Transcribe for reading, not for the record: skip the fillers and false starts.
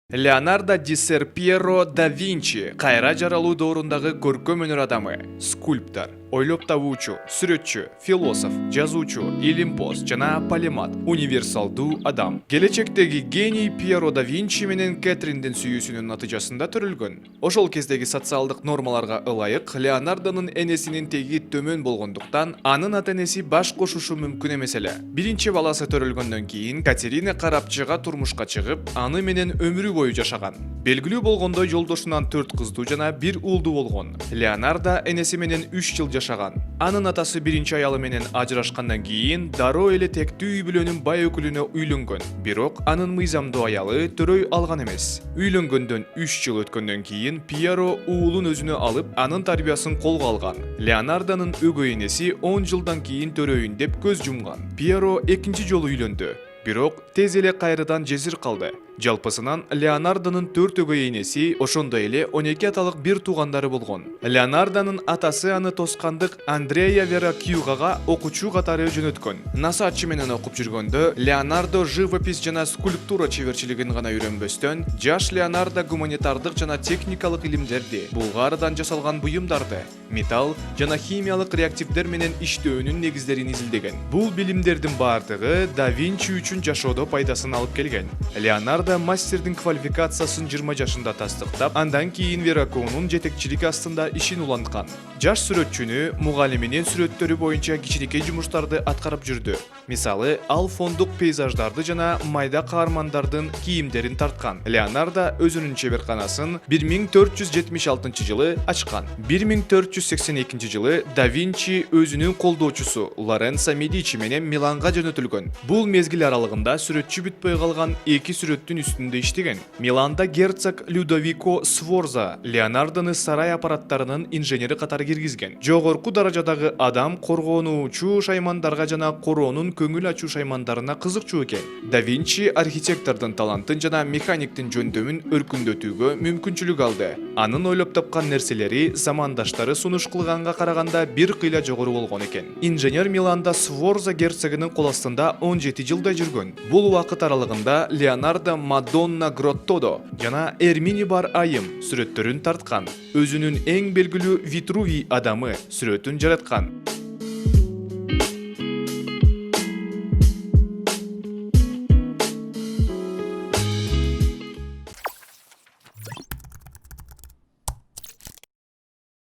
Леонардо ди Пьеро да Винчи кайра жаралуу доорундагы көркөм өнөр адамы, скульптор, ойлоп табуучу, сүрөтчү, философ, жазуучу, илимпоз жана полемат, универсалдуу адам. Келечектеги гений Пьеро да Винчи менен Кэтриндин сүйүүсүнүн натыйжасында төрөлгөн. Ошол кездеги социалдык нормаларга ылайык Леонардонун энесинин теги төмөн болгондуктан анын ата-энеси баш кошушу мүмкүн эмес эле. Биринчи баласы төрөлгөндөн кийин Катерина карапчыга турмушка чыгып, аны менен өмүрү бою жашаган. Белгилүү болгондой жолдошунан 4 кыздуу жана 1 уулду болгон. Леонардо энеси менен 3 жыл жашаган. Анын атасы биринчи аялы менен ажырашкандан кийин дароо эле тектүү үй бүлөнүн бай өкүлүнө үйлөнгөн. Бирок анын мыйзамдуу аялы төрөй алган эмес. Үйлөнгөндөн 3 жыл өткөндөн кийин Пьеро уулун өзүнө алып, анын тарбиясын колго алган. Леонардонун өгөй энеси 10 жылдан кийин төрөйүн деп көз жумган. Пьеро экинчи жолу үйлөндү. Бирок тез эле кайрадан жесир калды. Жалпысынан Леонардонун 4 өгөй энеси, ошондой эле 12 аталык бир туугандары болгон. Леонардонун атасы аны тоскандык Андреа Веракьюгага окуучу катары жөнөткөн. Насаатчы менен окуп жүргөндө Леонардо живопись жана скульптура чеберчилигин гана үйрөнбөстөн, жаш Леонардо гуманитардык жана техникалык илимдерди, булгарыдан жасалган буюмдарды, металл жана химиялык реактивдер менен иштөөнүн негиздерин изилдеген. Бул билимдердин бардыгы да Винчи үчүн жашоодо пайдасын алып келген. Леонардо мастердин квалификациясын 20 жашында тастыктап, андан кийин Веракоунун жетекчилиги астында ишин уланткан. Жаш сүрөтчүнү мугалиминин сүрөттөрү боюнча кичинекей жумуштарды аткарып жүрдү. Мисалы, ал фондук пейзаждарды жана майда каармандардын кийимдерин тарткан. Леонардо өзүнүн чеберканасын 1476 жылы ачкан. 1482 жылы да Винчи өзүнүн колдоочусу Лоренцо Медичи менен Миланга жөнөтүлгөн. Бул мезгил аралыгында сүрөтчү бүтпөй калган 2 сүрөттүн үстүндө иштеген. Миланда герцог Людовико Сфорза Леонардону сарай аппараттарынын инженери катары киргизген. Жогорку даражадагы адам коргонуучу шаймандарга жана короонун көңүл ачуу шаймандарына кызыкчуу экен. Да Винчи архитектордун талантын жана механиктин жөндөмүн өркүндөтүүгө мүмкүнчүлүк алды. Анын ойлоп тапкан нерселери замандаштары сунуш кылганга караганда бир кыйла жогору болгон экен. Инженер Миланда Сфорза герцогунун кол астында 17 жылдай жүргөн. Бул убакыт аралыгында Леонардо Мадонна Гроттодо жана Эрмини бар айым сүрөттөрүн тарткан. Өзүнүн эң белгилүү Витрувий адамы сүрөтүн жараткан.